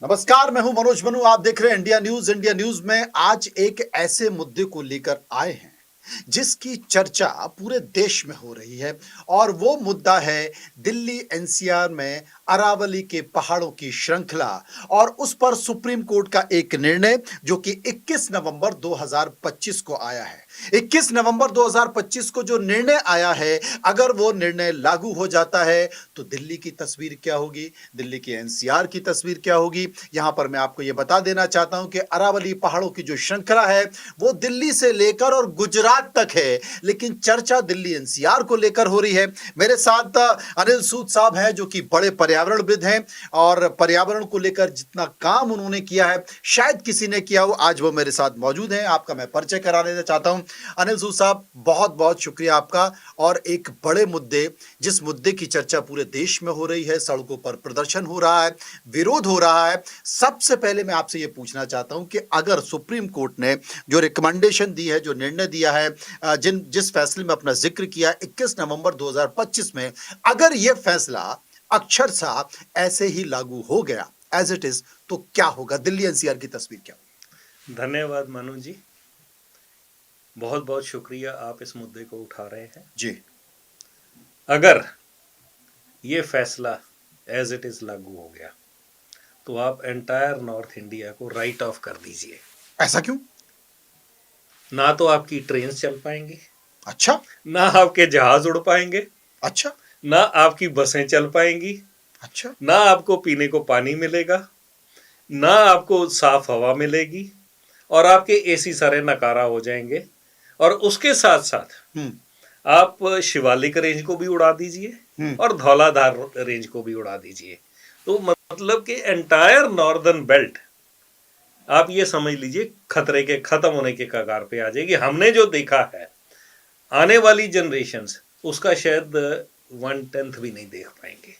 नमस्कार, मैं हूं मनोज मनु। आप देख रहे हैं इंडिया न्यूज। इंडिया न्यूज में आज एक ऐसे मुद्दे को लेकर आए हैं जिसकी चर्चा पूरे देश में हो रही है और वो मुद्दा है दिल्ली एनसीआर में अरावली के पहाड़ों की श्रृंखला और उस पर सुप्रीम कोर्ट का एक निर्णय जो कि 21 नवंबर 2025 को आया है। 21 नवंबर 2025 को जो निर्णय आया है, अगर वो निर्णय लागू हो जाता है तो दिल्ली की तस्वीर क्या होगी, दिल्ली की एनसीआर की तस्वीर क्या होगी। यहां पर मैं आपको ये बता देना चाहता हूं कि अरावली पहाड़ों की जो श्रृंखला है वो दिल्ली से लेकर और गुजरात तक है, लेकिन चर्चा दिल्ली एनसीआर को लेकर हो रही है। मेरे साथ अनिल सूद साहब हैं जो कि बड़े पर्यावरणविद हैं और पर्यावरण को लेकर जितना काम उन्होंने किया है शायद किसी ने किया हो, आज वो मेरे साथ मौजूद हैं। आपका मैं परिचय करा देना चाहता हूं। अनिल सूद साहब, बहुत बहुत शुक्रिया आपका। और एक बड़े मुद्दे, जिस मुद्दे की चर्चा पूरे देश में हो रही है, सड़कों पर प्रदर्शन हो रहा है, विरोध हो रहा है, सबसे पहले मैं आपसे ये पूछना चाहता हूं कि अगर सुप्रीम कोर्ट ने जो रिकमेंडेशन दी है, जो निर्णय दिया है, जिस फैसले में अपना जिक्र किया 21 नवंबर 2025 में, अगर यह फैसला अक्षरशः ऐसे ही लागू हो गया एज इट इज, तो क्या होगा? दिल्ली एनसीआर की तस्वीर क्या होगी? धन्यवाद मनु जी, बहुत बहुत शुक्रिया, आप इस मुद्दे को उठा रहे हैं जी। अगर ये फैसला एज इट इज लागू हो गया तो आप एंटायर नॉर्थ इंडिया को राइट ऑफ कर दीजिए। ऐसा क्यों? ना तो आपकी ट्रेन चल पाएंगी, अच्छा, ना आपके जहाज उड़ पाएंगे, अच्छा, ना आपकी बसें चल पाएंगी, अच्छा, ना आपको पीने को पानी मिलेगा, ना आपको साफ हवा मिलेगी, और आपके एसी सारे नकारा हो जाएंगे। और उसके साथ साथ आप शिवालिक रेंज को भी उड़ा दीजिए और धौलाधार रेंज को भी उड़ा दीजिए। तो मतलब कि एंटायर नॉर्दर्न बेल्ट आप ये समझ लीजिए खतरे के खत्म होने के कगार पे आ जाएगी। हमने जो देखा है, आने वाली जनरेशन्स उसका शायद 1/10 भी नहीं देख पाएंगे,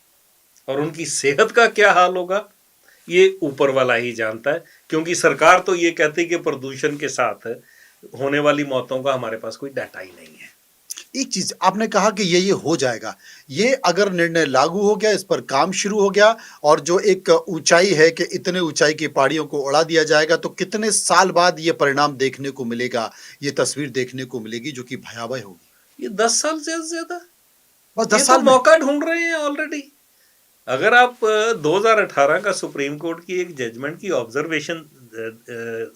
और उनकी सेहत का क्या हाल होगा ये ऊपर वाला ही जानता है, क्योंकि सरकार तो ये कहती है कि प्रदूषण के साथ होने वाली मौतों का हमारे पास कोई डाटा ही नहीं है। एक चीज आपने कहा कि ये हो जाएगा, ये अगर निर्णय लागू हो गया, इस पर काम शुरू हो गया और जो एक ऊंचाई है कि इतने ऊंचाई की पहाड़ियों को उड़ा दिया जाएगा, तो कितने साल बाद ये परिणाम देखने को मिलेगा, ये तस्वीर देखने को मिलेगी जो कि भयावह होगी? ये 10 साल से ज्यादा, बस ये 10 तो साल में मौका ढूंढ रहे हैं ऑलरेडी। अगर आप 2018 का सुप्रीम कोर्ट की एक जजमेंट की ऑब्जर्वेशन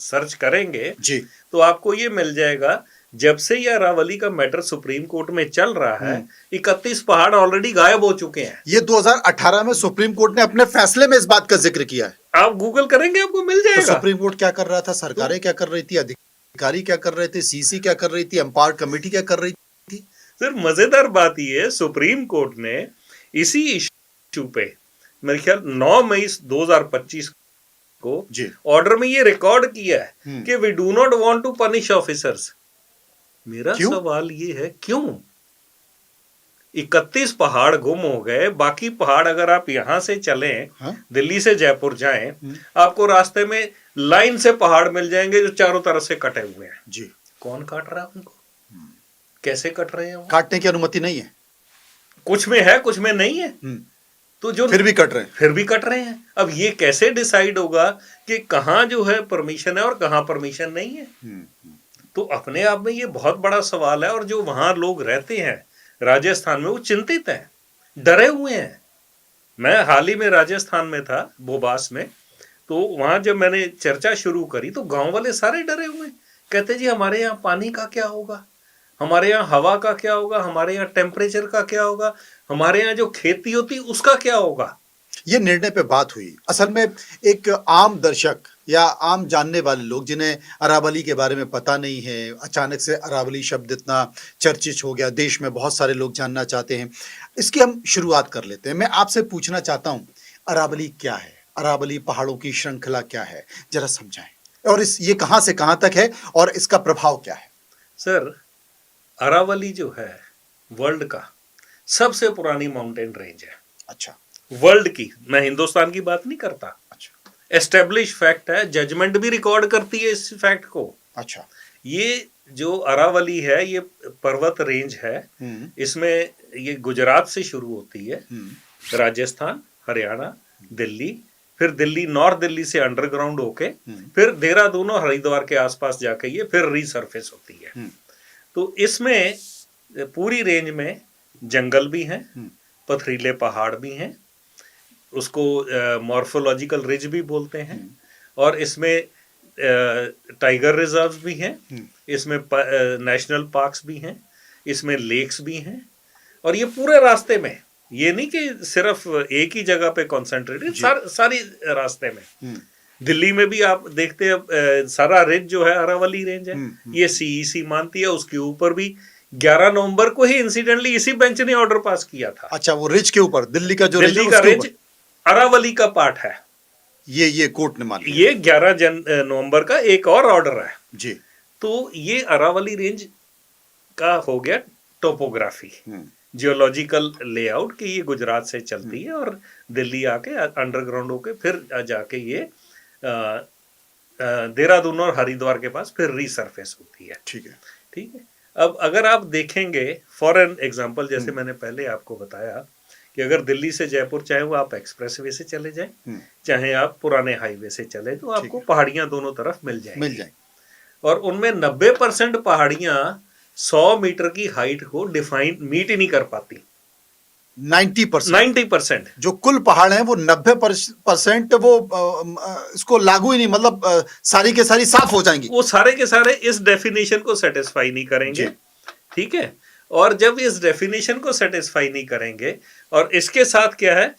सर्च करेंगे जी, तो आपको ये मिल जाएगा, जब से ये अरावली का मैटर सुप्रीम कोर्ट में चल रहा है 31 पहाड़ ऑलरेडी गायब हो चुके हैं। ये 2018 में सुप्रीम कोर्ट ने अपने फैसले में इस बात का जिक्र किया है। आप गूगल करेंगे आपको मिल तो जाएगा। सुप्रीम कोर्ट क्या कर रहा था, सरकारें क्या कर रही थी, अधिकारी क्या कर रहे थे, सीसी क्या कर रही थी, एम्पावर्ड कमेटी क्या कर रही थी? सर मजेदार बात ये है, सुप्रीम कोर्ट ने इसी इशू पे मेरे ख्याल 9 मई 2025 को ऑर्डर में ये रिकॉर्ड किया है कि we do not want to punish officers. मेरा सवाल ये है, क्यों? 31 पहाड़ गुम हो गए, बाकी पहाड़ अगर आप यहां से चलें, दिल्ली से जयपुर जाएं, आपको रास्ते में लाइन से पहाड़ मिल जाएंगे जो चारों तरफ से कटे हुए हैं। जी, कौन काट रहा है उनको? कैसे कट रहे हैं? काटने की अनुमति नहीं है, कुछ में है कुछ में नहीं है, तो जो फिर भी कट रहे हैं। अब ये कैसे डिसाइड होगा कि कहां जो है परमिशन है और कहां परमिशन नहीं है? तो अपने आप में ये बहुत बड़ा सवाल है। और जो वहां लोग रहते हैं राजस्थान में, वो चिंतित हैं, डरे हुए हैं। मैं हाल ही में राजस्थान में था, बोबास में, तो वहां जब मैंने चर्चा शुरू करी तो गांव वाले सारे डरे हुए, कहते जी हमारे यहाँ पानी का क्या होगा, हमारे यहाँ हवा का क्या होगा, हमारे यहाँ टेम्परेचर का क्या होगा, हमारे यहाँ जो खेती होती उसका क्या होगा। ये निर्णय पे बात हुई। असल में एक आम दर्शक या आम जानने वाले लोग जिन्हें अरावली के बारे में पता नहीं है, अचानक से अरावली शब्द इतना चर्चित हो गया, देश में बहुत सारे लोग जानना चाहते हैं। इसकी हम शुरुआत कर लेते हैं। मैं आपसे पूछना चाहता हूं, अरावली क्या है? अरावली पहाड़ों की श्रृंखला क्या है, जरा समझाएं। और ये कहां से कहां तक है और इसका प्रभाव क्या है? सर, अरावली जो है वर्ल्ड का सबसे पुरानी माउंटेन रेंज है। अच्छा, वर्ल्ड की, मैं हिंदुस्तान की बात नहीं करता। अच्छा, एस्टेब्लिश फैक्ट है, जजमेंट भी रिकॉर्ड करती है इस फैक्ट को। अच्छा, ये जो अरावली है ये पर्वत रेंज है, इसमें ये गुजरात से शुरू होती है, राजस्थान, हरियाणा, दिल्ली, फिर दिल्ली, नॉर्थ दिल्ली से अंडरग्राउंड होके फिर देहरादून और हरिद्वार के आसपास जाके ये फिर रीसरफेस होती है। तो इसमें पूरी रेंज में जंगल भी हैं, पथरीले पहाड़ भी हैं, उसको मॉर्फोलॉजिकल रिज भी बोलते हैं, और इसमें टाइगर रिजर्व्स भी हैं, इसमें नेशनल पार्क्स भी हैं, इसमें लेक्स भी हैं, और ये पूरे रास्ते में, ये नहीं कि सिर्फ एक ही जगह पे कॉन्सेंट्रेटेड, सारी रास्ते में। दिल्ली में भी आप देखते हैं सारा रिज जो है अरावली रेंज है, ये सीईसी मानती है। उसके ऊपर भी 11 नवंबर को ही इंसिडेंटली इसी बेंच ने ऑर्डर पास किया था। अच्छा, वो रिज के ऊपर दिल्ली का जो दिल्ली का रिज अरावली का पार्ट है, ये कोर्ट ने मान लिया। ये 11 नवंबर का एक और ऑर्डर है जी। तो ये अरावली रेंज का हो गया टोपोग्राफी, जियोलॉजिकल लेआउट कि ये गुजरात से चलती है और दिल्ली आके अंडरग्राउंड होके फिर जाके ये देहरादून और हरिद्वार के पास फिर रीसरफेस होती है। ठीक है, ठीक है। अब अगर आप देखेंगे फॉर एन एग्जांपल, जैसे मैंने पहले आपको बताया कि अगर दिल्ली से जयपुर चाहे वो आप एक्सप्रेसवे से चले जाएं, चाहे आप पुराने हाईवे से चले, तो आपको पहाड़ियां दोनों तरफ मिल जाएंगी। और उनमें 90% पहाड़ियां 100 मीटर की हाइट को मीट ही नहीं कर पाती। 90% जो कुल पहाड़ हैं वो 90% वो इसको लागू ही नहीं, मतलब सारी के सारी साफ हो जाएंगी। वो सारे के सारे इस डेफिनेशन को सेटिस्फाई नहीं करेंगे। ठीक है। और जब इस डेफिनेशन को सेटिस्फाई नहीं करेंगे, और इसके साथ क्या है,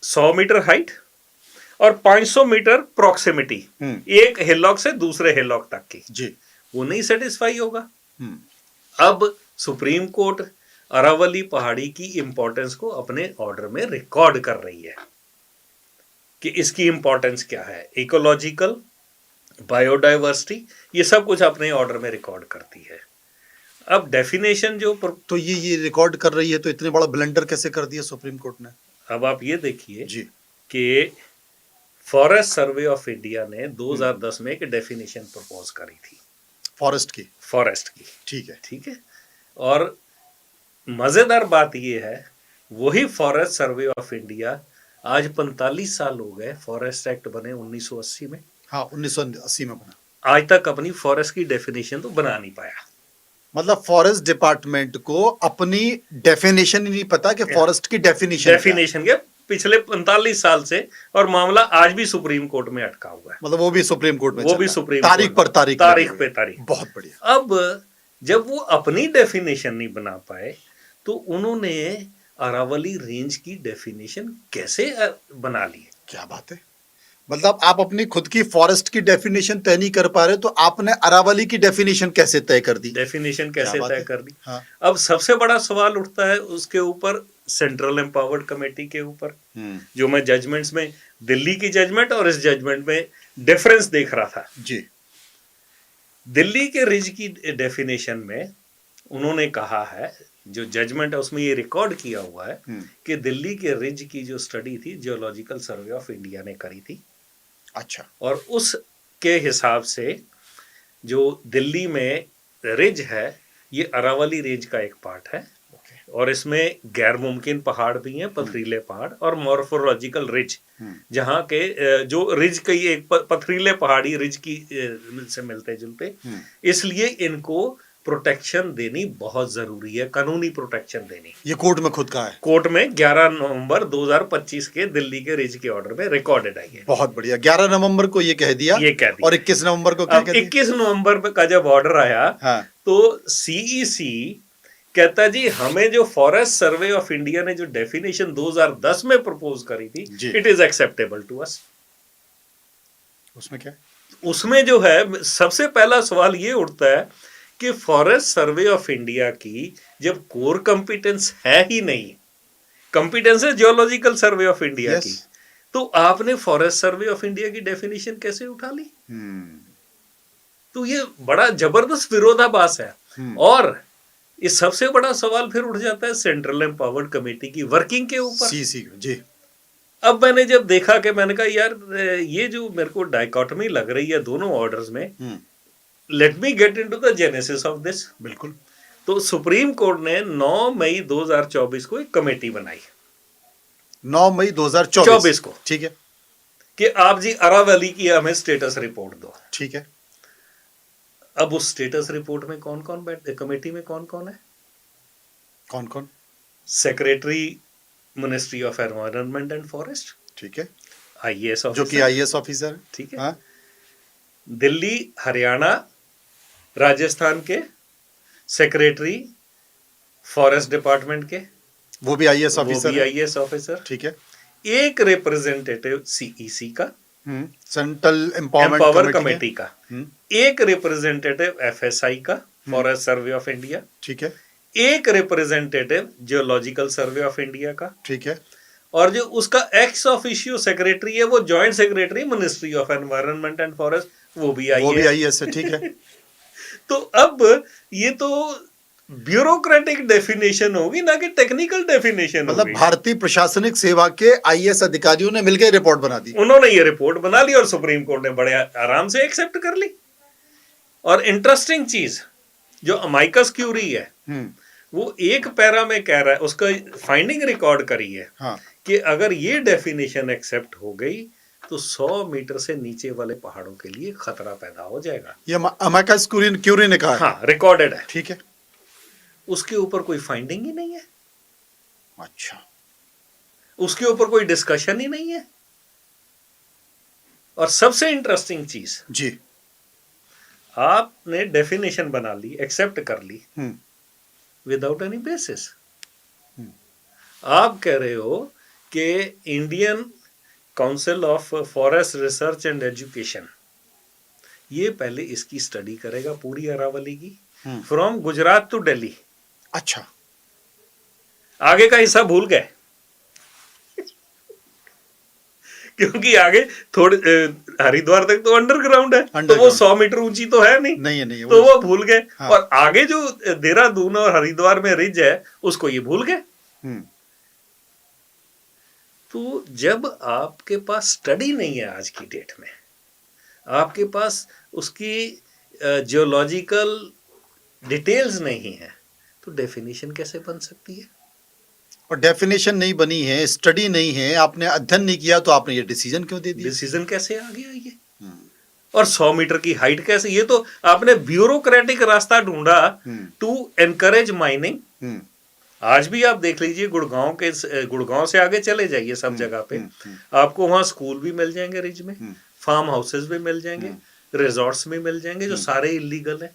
100 मीटर हाइट और 500 मीटर प्रॉक्सिमिटी एक हिलॉक से दूसरे हिलॉक तक की जी, वो नहीं सेटिस्फाई होगा। अब सुप्रीम कोर्ट अरावली पहाड़ी की इंपॉर्टेंस को अपने ऑर्डर में रिकॉर्ड कर रही है कि इसकी इंपॉर्टेंस क्या है, इकोलॉजिकल, बायोडाइवर्सिटी, ये सब कुछ अपने ऑर्डर में रिकॉर्ड करती है। अब डेफिनेशन जो तो ये रिकॉर्ड कर रही है, तो इतने बड़ा ब्लंडर कैसे कर दिया सुप्रीम कोर्ट ने? अब आप ये देखिए कि फॉरेस्ट सर्वे ऑफ इंडिया ने 2010 में एक डेफिनेशन प्रपोज करी थी फॉरेस्ट की। ठीक है। और मजेदार बात ये है, वही फॉरेस्ट सर्वे ऑफ इंडिया आज 45 साल हो गए, फॉरेस्ट एक्ट बने 1980 में। हाँ, 1980 में बना। आज तक अपनी फॉरेस्ट की डेफिनेशन तो बना नहीं पाया। मतलब फॉरेस्ट डिपार्टमेंट को अपनी डेफिनेशन ही नहीं पता कि फॉरेस्ट की डेफिनेशन के पिछले 45 साल से, और मामला आज भी सुप्रीम कोर्ट में अटका हुआ है। मतलब वो भी सुप्रीम कोर्ट में, तारीख पे तारीख। बहुत बढ़िया। अब जब वो अपनी डेफिनेशन नहीं बना पाए, तो उन्होंने अरावली रेंज की डेफिनेशन कैसे बना ली? क्या बात है, मतलब आप अपनी खुद की फॉरेस्ट की डेफिनेशन तय नहीं कर पा रहे, तो आपने अरावली की डेफिनेशन कैसे तय कर दी? हाँ। अब सबसे बड़ा सवाल उठता है उसके ऊपर, सेंट्रल एम्पावर्ड कमेटी के ऊपर, जो मैं जजमेंट्स में दिल्ली की जजमेंट और इस जजमेंट में डिफरेंस देख रहा था जी। दिल्ली के रिज की डेफिनेशन में उन्होंने कहा है, जो जजमेंट है उसमें ये रिकॉर्ड किया हुआ है कि दिल्ली के रिज की जो स्टडी थी जियोलॉजिकल सर्वे ऑफ इंडिया ने करी थी। अच्छा। और उसके हिसाब से जो दिल्ली में रिज है, ये अरावली रेंज का एक पार्ट है, और इसमें गैर मुमकिन पहाड़ भी हैं, पथरीले पहाड़, और मॉर्फोलॉजिकल रिज, जहाँ के जो रिज कई एक पथरीले पहाड़ी रिज की से मिलते जुलते, इसलिए इनको प्रोटेक्शन देनी बहुत जरूरी है, कानूनी प्रोटेक्शन देनी। ये कोर्ट में खुद का है, कोर्ट में 11 नवंबर 2025 के दिल्ली के रिज के ऑर्डर में रिकॉर्डेड आई है। बहुत बढ़िया। 11 नवंबर को ये कह दिया। और 21 नवंबर को क्या कहती? 21 नवंबर का जब ऑर्डर आया, हाँ। तो सीईसी कहता जी, हमें जो फॉरेस्ट सर्वे ऑफ इंडिया ने जो डेफिनेशन 2010 में प्रपोज करी थी, it is acceptable to us. उसमें क्या? उसमें जो है, सबसे पहला सवाल ये उठता है कि फॉरेस्ट सर्वे ऑफ इंडिया की जब कोर कंपिटेंस है ही नहीं, कंपिटेंस है जियोलॉजिकल सर्वे ऑफ इंडिया की, तो आपने फॉरेस्ट सर्वे ऑफ इंडिया की डेफिनेशन कैसे उठा ली? तो ये बड़ा जबरदस्त विरोधाभास है। और इस सबसे बड़ा सवाल फिर उठ जाता है सेंट्रल एम्पावर्ड कमेटी की वर्किंग के ऊपर। जी। अब मैंने जब देखा कि मैंने कहा यार, ये जो मेरे को डाइकोटमी लग रही है दोनों ऑर्डर्स में, let me get into the genesis of this. बिल्कुल। तो सुप्रीम कोर्ट ने 9 मई 2024 को एक कमेटी बनाई। 9 मई 2024 को, ठीक है। कि आप जी अरावली की हमें स्टेटस रिपोर्ट दो। ठीक है। अब उस स्टेटस रिपोर्ट में कौन कौन कमेटी में कौन कौन है? कौन कौन? Secretary ministry of environment and forest, ठीक है, आईएएस जो कि ऑफिसर, आईएएस ऑफिसर है। ठीक है। हाँ, दिल्ली, हरियाणा, राजस्थान के सेक्रेटरी फॉरेस्ट डिपार्टमेंट के, वो भी आईएएस वो ऑफिसर भी है। IAS officer. ठीक है। एक रिप्रेजेंटेटिव सीईसी का, सेंट्रल एम्पावर कमेटी कमेटी का, हम्म, एक रिप्रेजेंटेटिव एफएसआई का, फॉरेस्ट सर्वे ऑफ इंडिया, ठीक है। एक representative geological survey of India का, ठीक है। और जो उसका एक्स ऑफिशियो सेक्रेटरी है वो joint secretary ministry of environment and forest, वो भी आईएएस है। ठीक है। तो अब ये तो ब्यूरोक्रेटिक डेफिनेशन होगी, ना कि टेक्निकल डेफिनेशन मतलब होगी। भारतीय प्रशासनिक सेवा के आईएएस अधिकारियों ने मिलकर रिपोर्ट बना दी। उन्होंने ये रिपोर्ट बना ली और सुप्रीम कोर्ट ने बड़े आराम से एक्सेप्ट कर ली। और इंटरेस्टिंग चीज, जो अमाइकस क्यूरी है वो एक पैरा में कह रहा है, उसका फाइंडिंग रिकॉर्ड करी है। हाँ। कि अगर ये डेफिनेशन एक्सेप्ट हो गई तो 100 मीटर से नीचे वाले पहाड़ों के लिए खतरा पैदा हो जाएगा। ये अमाइकस क्यूरी ने कहा है। हाँ, रिकॉर्डेड है। ठीक है। उसके ऊपर कोई फाइंडिंग ही नहीं है। अच्छा। उसके ऊपर कोई डिस्कशन ही नहीं है। और सबसे इंटरेस्टिंग चीज जी, आपने डेफिनेशन बना ली, एक्सेप्ट कर ली विदाउट एनी बेसिस। आप कह रहे हो कि Indian council of forest research and education ये पहले इसकी स्टडी करेगा पूरी अरावली की, फ्रॉम गुजरात टू दिल्ली। अच्छा, आगे का हिस्सा भूल गए क्योंकि आगे थोड़े हरिद्वार तक तो अंडरग्राउंड है, तो वो 100 मीटर ऊंची तो है नहीं, नहीं तो वो भूल गए। हाँ। और आगे जो देहरादून और हरिद्वार में रिज है उसको ये भूल गए। तो जब आपके पास स्टडी नहीं है आज की डेट में, आपके पास उसकी जियोलॉजिकल डिटेल्स नहीं है, तो डेफिनेशन कैसे बन सकती है? और डेफिनेशन नहीं बनी है, स्टडी नहीं है, आपने अध्ययन नहीं किया, तो आपने ये डिसीजन क्यों दे दिया? डिसीजन कैसे आ गया ये? और 100 मीटर की हाइट कैसे? ये तो आपने ब्यूरोक्रेटिक रास्ता ढूंढा टू एनकरेज माइनिंग। आज भी आप देख लीजिए, गुड़गांव से आगे चले जाइए, सब जगह पे आपको वहां स्कूल भी मिल जाएंगे रिज में, फार्म हाउसेस भी मिल जाएंगे, रिजॉर्ट्स भी मिल जाएंगे, जो सारे इलीगल है।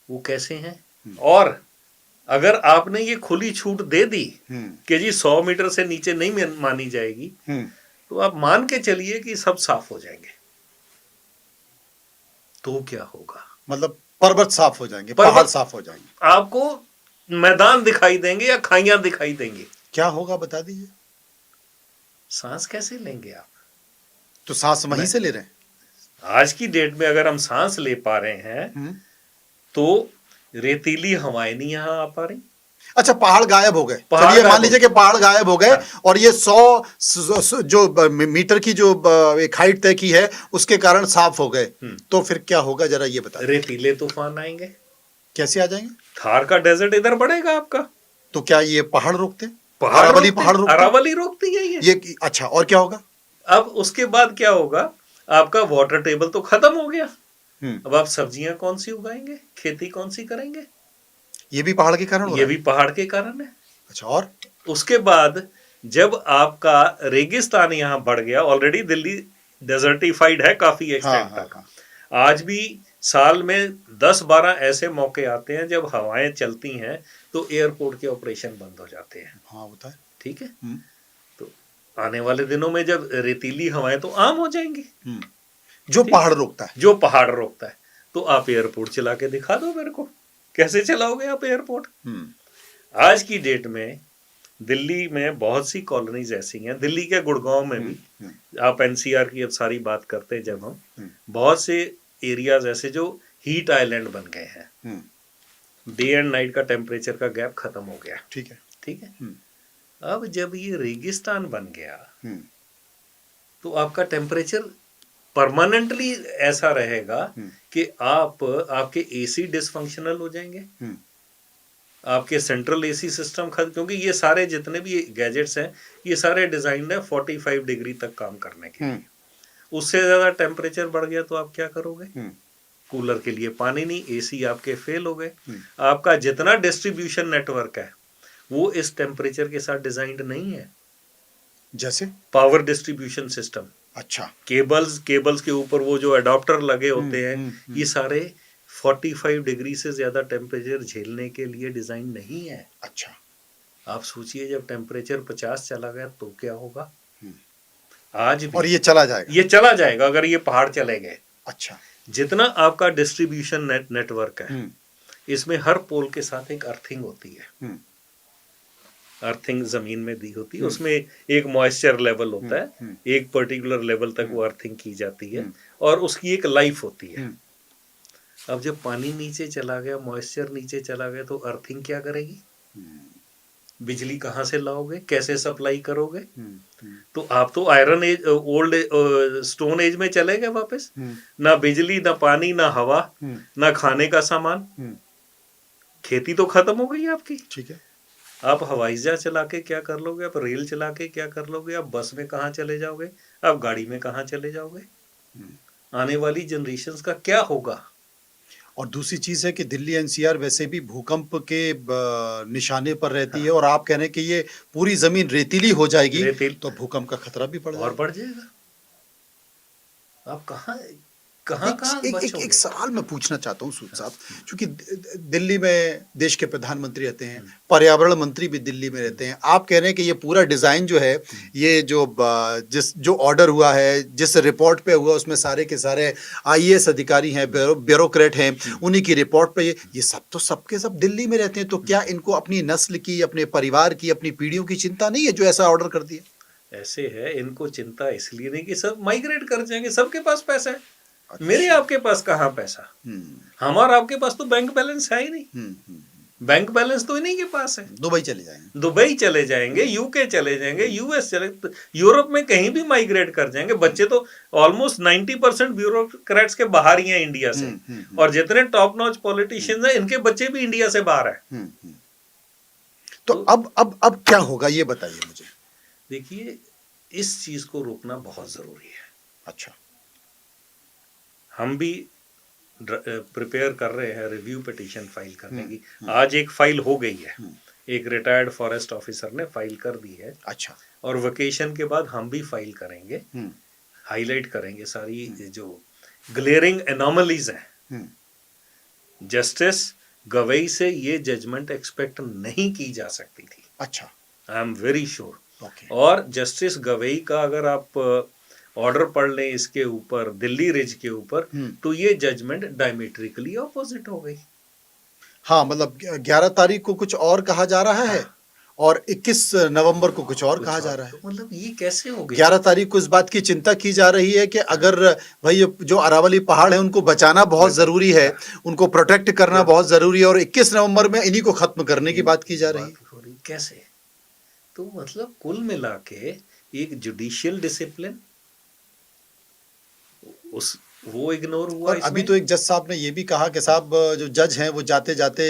वो कैसे हैं? और अगर आपने ये खुली छूट दे दी कि जी 100 मीटर से नीचे नहीं मानी जाएगी, तो आप मान के चलिए कि सब साफ हो जाएंगे। तो क्या होगा? मतलब पर्वत साफ हो जाएंगे, पहाड़ साफ हो जाएंगे, आपको मैदान दिखाई देंगे या खाइयां दिखाई देंगी। क्या होगा बता दीजिए। सांस कैसे लेंगे आप? तो सांस वहीं से ले रहे हैं। आज की डेट में अगर हम सांस ले पा रहे हैं तो रेतीली हवाएं नहीं यहां आ पा रही। अच्छा, पहाड़ गायब हो गए, चलिए मान लीजिए कि पहाड़ गायब हो गए। हाँ। और ये 100 जो मीटर की जो एक हाइट तय की है उसके कारण साफ हो गए, तो फिर क्या होगा जरा ये बताइए। रेतीले तूफान आएंगे। कैसे आ जाएंगे? थार का डेजर्ट इधर बढ़ेगा आपका। तो क्या ये पहाड़ रोकते? अरावली पहाड़ रोकते? अरावली रोकती है ये। अच्छा, और क्या होगा? अब उसके बाद क्या होगा? आपका वाटर टेबल तो खत्म हो गया। अब आप सब्जियां कौन सी उगाएंगे, खेती कौन सी करेंगे? ये भी पहाड़ के कारण? ये भी पहाड़ के कारण है। अच्छा, और उसके बाद जब आपका रेगिस्तान यहां बढ़ गया, ऑलरेडी दिल्ली डेजर्टिफाइड है काफी एक्सटेंट तक। आज भी साल में 10-12 ऐसे मौके आते हैं जब हवाएं चलती हैं तो एयरपोर्ट के ऑपरेशन बंद हो जाते हैं। हाँ, होता है। ठीक है। तो आने वाले दिनों में जब रेतीली हवाएं तो आम हो जाएंगी। जो पहाड़ रोकता है, जो पहाड़ रोकता है। तो आप एयरपोर्ट चला के दिखा दो मेरे को, कैसे चलाओगे आप एयरपोर्ट? आज की डेट में दिल्ली में बहुत सी कॉलोनीज ऐसी हैं, दिल्ली के गुड़गांव में भी, आप एनसीआर की अब सारी बात करते हैं जब हम, बहुत से एरियाज ऐसे जो हीट आइलैंड बन गए हैं। डे एंड नाइट का टेम्परेचर का गैप खत्म हो गया। ठीक है। ठीक है। अब जब ये रेगिस्तान बन गया तो आपका टेम्परेचर परमानेंटली ऐसा रहेगा कि आपके एसी डिसफंक्शनल हो जाएंगे, आपके सेंट्रल एसी सिस्टम क्योंकि ये सारे जितने भी गैजेट्स हैं ये सारे डिजाइंड है 45 डिग्री तक काम करने के लिए। उससे ज्यादा टेम्परेचर बढ़ गया तो आप क्या करोगे? कूलर के लिए पानी नहीं, एसी आपके फेल हो गए। आपका जितना डिस्ट्रीब्यूशन नेटवर्क है वो इस टेम्परेचर के साथ डिजाइंड नहीं है। जैसे पावर डिस्ट्रीब्यूशन सिस्टम, अच्छा, केबल्स के ऊपर वो जो अडॉप्टर लगे होते हैं ये सारे 45 डिग्री से ज्यादा टेम्परेचर झेलने के लिए डिजाइन नहीं है। अच्छा, आप सोचिए जब टेम्परेचर 50 चला गया तो क्या होगा? आज भी और ये चला जाएगा अगर ये पहाड़ चले गए। अच्छा, जितना आपका डिस्ट्रीब्यूशन नेटवर्क है इसमें हर पोल के साथ एक अर्थिंग होती है। अर्थिंग जमीन में दी होती है, उसमें एक मॉइस्चर लेवल होता है, एक पर्टिकुलर लेवल तक वो अर्थिंग की जाती है और उसकी एक लाइफ होती है। अब जब पानी नीचे चला गया, मॉइस्चर नीचे चला गया तो अर्थिंग क्या करेगी? बिजली कहाँ से लाओगे, कैसे सप्लाई करोगे? तो आप तो iron age, old stone age में चले गए वापस। ना बिजली, ना पानी, ना हवा, ना खाने का सामान, खेती तो खत्म हो गई आपकी। ठीक है, आप हवाई जहाज चला के क्या कर लोगे? आप रेल चला के क्या कर लोगे? आप बस में कहाँ चले जाओगे? आप गाड़ी में कहाँ चले जाओगे? आने वाली जनरेशन्स का क्या होगा? और दूसरी चीज है कि दिल्ली एनसीआर वैसे भी भूकंप के निशाने पर रहती है और आप कह रहे हैं कि ये पूरी जमीन रेतीली हो जाएगी तो भूकंप का खतरा भी बढ़ और बढ़ जाएगा। आप कहाँ एक सवाल मैं पूछना चाहता हूँ सूद साहब, क्योंकि दिल्ली में देश के प्रधानमंत्री रहते हैं, पर्यावरण मंत्री भी दिल्ली में रहते हैं। आप कह रहे हैं कि ये पूरा डिजाइन जो है, ये जो ऑर्डर हुआ है, जिस रिपोर्ट पे हुआ, उसमें सारे के सारे आईएएस अधिकारी हैं, ब्यूरोक्रेट हैं, उन्हीं की रिपोर्ट पे ये सब तो सबके सब दिल्ली में रहते हैं। तो क्या इनको अपनी नस्ल की, अपने परिवार की, अपनी पीढ़ियों की चिंता नहीं है जो ऐसा ऑर्डर कर दिया? ऐसे है, इनको चिंता इसलिए नहीं कि सब माइग्रेट कर जाएंगे, सबके पास पैसा है। अच्छा। मेरे आपके पास कहाँ पैसा? हमारा आपके पास तो बैंक बैलेंस है ही नहीं। बैंक बैलेंस तो इन्हीं के पास है। दुबई चले जाएंगे, यूके चले जाएंगे, यूएस चले, यूरोप में कहीं भी माइग्रेट कर जाएंगे। बच्चे तो ऑलमोस्ट 90% ब्यूरोक्रेट्स के बाहर ही हैं इंडिया से। और जितने टॉप नॉच पॉलिटिशियंस हैं इनके बच्चे भी इंडिया से बाहर है। तो अब क्या होगा ये बताइए मुझे। देखिए, इस चीज को रोकना बहुत जरूरी है। अच्छा, हम भी प्रिपेयर कर रहे हैं रिव्यू पिटीशन फाइल करने की। आज एक फाइल हो गई है, एक रिटायर्ड फॉरेस्ट ऑफिसर ने फाइल कर दी है। अच्छा, और वेकेशन के बाद हम भी फाइल करेंगे, हाईलाइट करेंगे सारी जो ग्लेयरिंग एनोमलीज हैं। जस्टिस गवई से ये जजमेंट एक्सपेक्ट नहीं की जा सकती थी। अच्छा, आई एम वेरी श्योर। और जस्टिस गवई का अगर आप ऑर्डर पढ़ लें इसके ऊपर, दिल्ली रिज के ऊपर, तो ये जजमेंट डायमेट्रिकली ऑपोजिट हो गई। हाँ, मतलब 11 तारीख को कुछ और कहा जा रहा है और 21 नवंबर को कुछ और कहा जा रहा है। तो मतलब ये कैसे हो गया? 11 तारीख को इस बात की चिंता की जा रही है कि अगर भाई जो अरावली पहाड़ है उनको बचाना बहुत जरूरी है, उनको प्रोटेक्ट करना बहुत जरूरी है, और 21 नवंबर में इन्हीं को खत्म करने की बात की जा रही है। कैसे? तो मतलब कुल मिला के एक जुडिशियल डिसिप्लिन वो इग्नोर हुआ। और अभी तो एक जज साहब ने ये भी कहा कि साहब जो जज हैं वो जाते जाते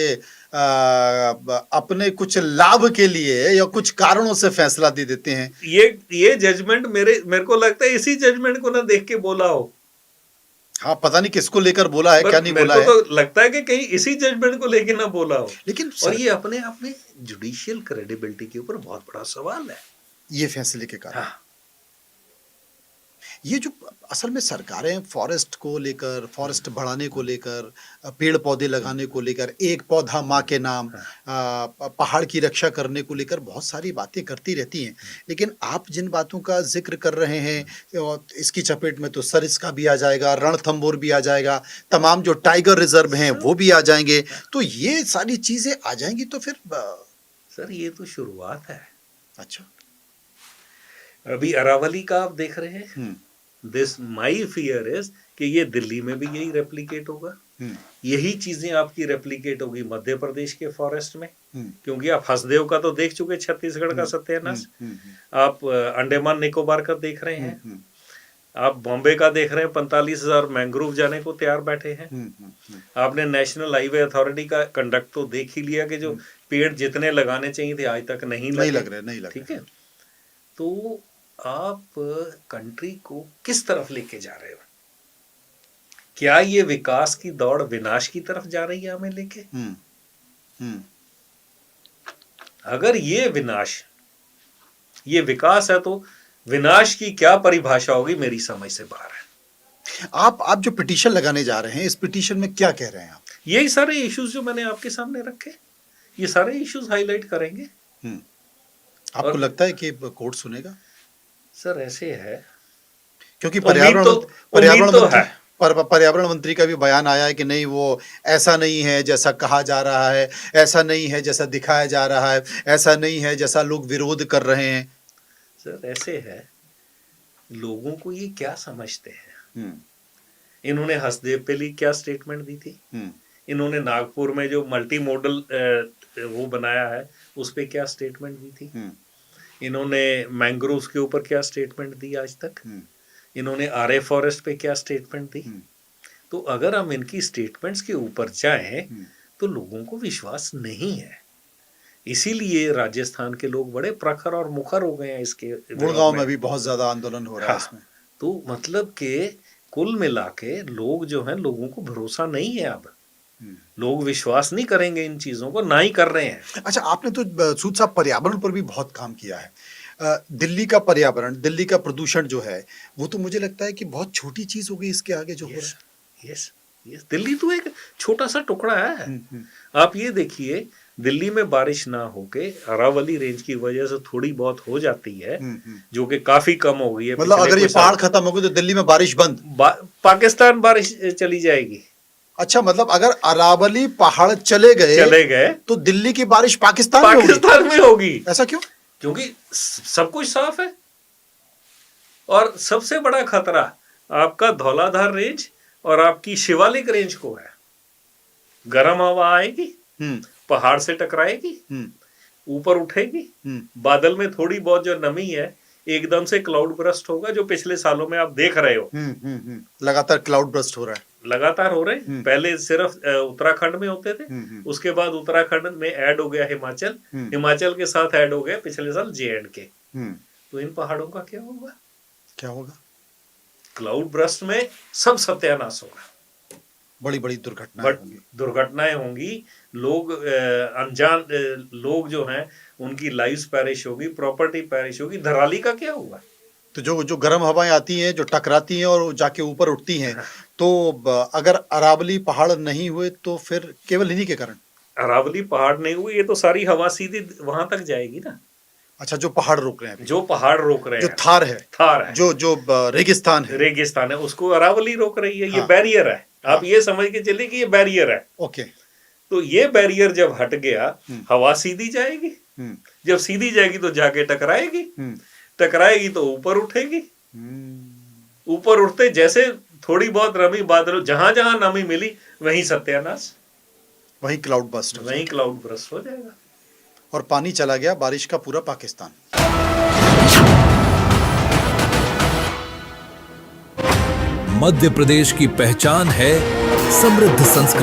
अपने कुछ लाभ के लिए या कुछ कारणों से फैसला दे देते हैं। ये जजमेंट मेरे को लगता है इसी जजमेंट को ना देख के बोला हो। हाँ, पता नहीं किसको लेकर बोला है, क्या नहीं बोला है। मेरे को तो लगता है कि कहीं इसी जजमेंट को लेके ना बोला हो। लेकिन और ये अपने आप में जुडिशियल क्रेडिबिलिटी के ऊपर बहुत बड़ा सवाल है, ये फैसले के कारण। हाँ। ये जो असल में सरकारें फॉरेस्ट को लेकर, फॉरेस्ट बढ़ाने को लेकर, पेड़ पौधे लगाने को लेकर, एक पौधा माँ के नाम, पहाड़ की रक्षा करने को लेकर बहुत सारी बातें करती रहती हैं। लेकिन आप जिन बातों का जिक्र कर रहे हैं, इसकी चपेट में तो सरिस्का भी आ जाएगा, रणथंभौर भी आ जाएगा, तमाम जो टाइगर रिजर्व हैं वो भी आ जाएंगे। तो ये सारी चीजें आ जाएंगी तो फिर सर ये तो शुरुआत है। अच्छा, अभी अरावली का आप देख रहे हैं। दिस माई फियर इज कि ये दिल्ली में भी यही रेप्लिकेट होगा। यही चीजें आपकी रेप्लिकेट होगी मध्य प्रदेश के फॉरेस्ट में, क्योंकि आप हसदेव का तो देख चुके, छत्तीसगढ़ का सत्यानाश, आप अंडमान निकोबार का देख रहे हैं। आप बॉम्बे का देख रहे हैं, 45,000 मैंग्रोव जाने को तैयार बैठे हैं। आपने नेशनल हाईवे अथॉरिटी का कंडक्ट तो देख ही लिया कि जो पेड़ जितने लगाने चाहिए थे आज तक नहीं लग रहे। ठीक है, तो आप कंट्री को किस तरफ लेके जा रहे हो? क्या ये विकास की दौड़ विनाश की तरफ जा रही है हमें लेके? अगर ये विनाश, ये विकास है, तो विनाश की क्या परिभाषा होगी मेरी समझ से बाहर है। आप जो पिटीशन लगाने जा रहे हैं, इस पिटीशन में क्या कह रहे हैं आप? यही सारे इश्यूज जो मैंने आपके सामने रखे, ये सारे इश्यूज हाईलाइट करेंगे। आपको लगता है कि कोर्ट सुनेगा? सर ऐसे है, क्योंकि पर्यावरण मंत्री का भी बयान आया है कि नहीं, वो ऐसा नहीं है जैसा कहा जा रहा है, ऐसा नहीं है जैसा दिखाया जा रहा है, ऐसा नहीं है जैसा लोग विरोध कर रहे हैं। सर ऐसे है, लोगों को ये क्या समझते हैं? इन्होंने हसदेव पे क्या स्टेटमेंट दी थी? इन्होंने नागपुर में जो मल्टी मॉडल वो बनाया है उस पे क्या स्टेटमेंट दी थी? इन्होंने मैंग्रोव्स के ऊपर क्या स्टेटमेंट दी आज तक? इन्होंने आरए फॉरेस्ट पे क्या स्टेटमेंट दी? तो अगर हम इनकी स्टेटमेंट्स के ऊपर जाएं तो लोगों को विश्वास नहीं है। इसीलिए राजस्थान के लोग बड़े प्रखर और मुखर हो गए हैं इसके। गुड़गांव में भी बहुत ज्यादा आंदोलन हो रहा है इसमें। तो मतलब के कुल मिला के लोग जो हैं, लोगों को भरोसा नहीं है। अब लोग विश्वास नहीं करेंगे इन चीजों को, ना ही कर रहे हैं। अच्छा, आपने तो सूद साहब पर्यावरण पर भी बहुत काम किया है। दिल्ली का पर्यावरण, दिल्ली का प्रदूषण जो है, वो तो मुझे लगता है कि बहुत छोटी चीज हो गई इसके आगे जो हो रहा है। यस, दिल्ली तो एक छोटा सा टुकड़ा है। आप ये देखिए, दिल्ली में बारिश ना होके अरावली रेंज की वजह से थोड़ी बहुत हो जाती है, जो कि काफी कम हो गई है। मतलब अगर ये पहाड़ खत्म हो गए तो दिल्ली में बारिश बंद, पाकिस्तान बारिश चली जाएगी। अच्छा, मतलब अगर अरावली पहाड़ चले गए तो दिल्ली की बारिश पाकिस्तान में होगी। ऐसा क्यों? क्योंकि सब कुछ साफ है। और सबसे बड़ा खतरा आपका धौलाधार रेंज और आपकी शिवालिक रेंज को है। गर्म हवा आएगी, पहाड़ से टकराएगी, ऊपर उठेगी, बादल में थोड़ी बहुत जो नमी है एकदम से क्लाउड ब्रस्ट होगा, जो पिछले सालों में आप देख रहे हो। लगातार क्लाउड ब्रस्ट हो रहा है, लगातार हो रहे हैं। पहले सिर्फ उत्तराखंड में होते थे, उसके बाद उत्तराखंड में ऐड हो गया हिमाचल, हिमाचल के साथ ऐड हो गया पिछले साल जे&के। तो इन पहाड़ों का क्या होगा? क्लाउड ब्रस्ट में सब सत्यानाश होगा। बड़ी बड़ी दुर्घटनाएं होंगी। लोग अनजान लोग जो हैं उनकी लाइफ पेरिश होगी, प्रॉपर्टी पेरिश होगी। धराली का क्या होगा? तो जो गर्म हवाएं आती हैं, जो टकराती हैं और जाके ऊपर उठती हैं, तो अगर अरावली पहाड़ नहीं हुए तो फिर केवल इन्हीं के कारण? अरावली पहाड़ नहीं हुए, ये तो सारी हवा सीधी वहां तक जाएगी ना। अच्छा, जो पहाड़ रोक रहे हैं, जो थार है, जो रेगिस्तान है, उसको अरावली रोक रही है। ये बैरियर है। आप ये समझ के चलिए कि ये बैरियर है। ओके। तो ये बैरियर जब हट गया, हवा सीधी जाएगी। जब सीधी जाएगी तो जाके टकराएगी तो ऊपर उठेगी। ऊपर उठते जैसे थोड़ी बहुत नमी, बादल जहां जहां नमी मिली वहीं सत्यानाश, वहीं क्लाउड बस्ट हो जाएगा। और पानी चला गया बारिश का पूरा पाकिस्तान। मध्य प्रदेश की पहचान है समृद्ध संस्कृति।